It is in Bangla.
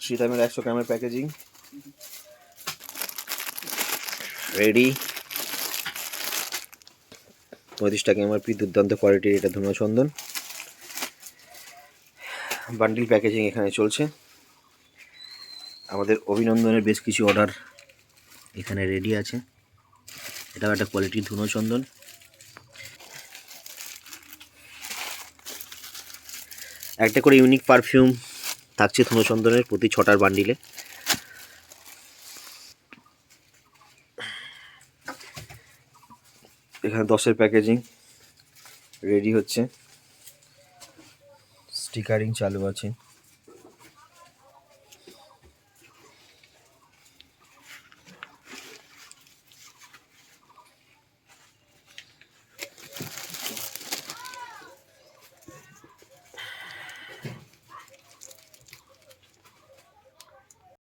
শ্রীরামের 100 গ্রামের প্যাকেজিং রেডি। 35 টাকা এমআরপি, দুর্দান্ত কোয়ালিটির এটা ধুনো চন্দন। বান্ডিল প্যাকেজিং এখানে চলছে। আমাদের অভিনন্দনের বেশ কিছু অর্ডার এখানে রেডি আছে। এটাও একটা কোয়ালিটির ধুনো চন্দন। একটা করে ইউনিক পারফিউম থাকছে ধুনো চন্দনের প্রতি 6টার বান্ডিলে। এখানে 10-এর প্যাকেজিং রেডি হচ্ছে, স্টিকারিং চালু আছে।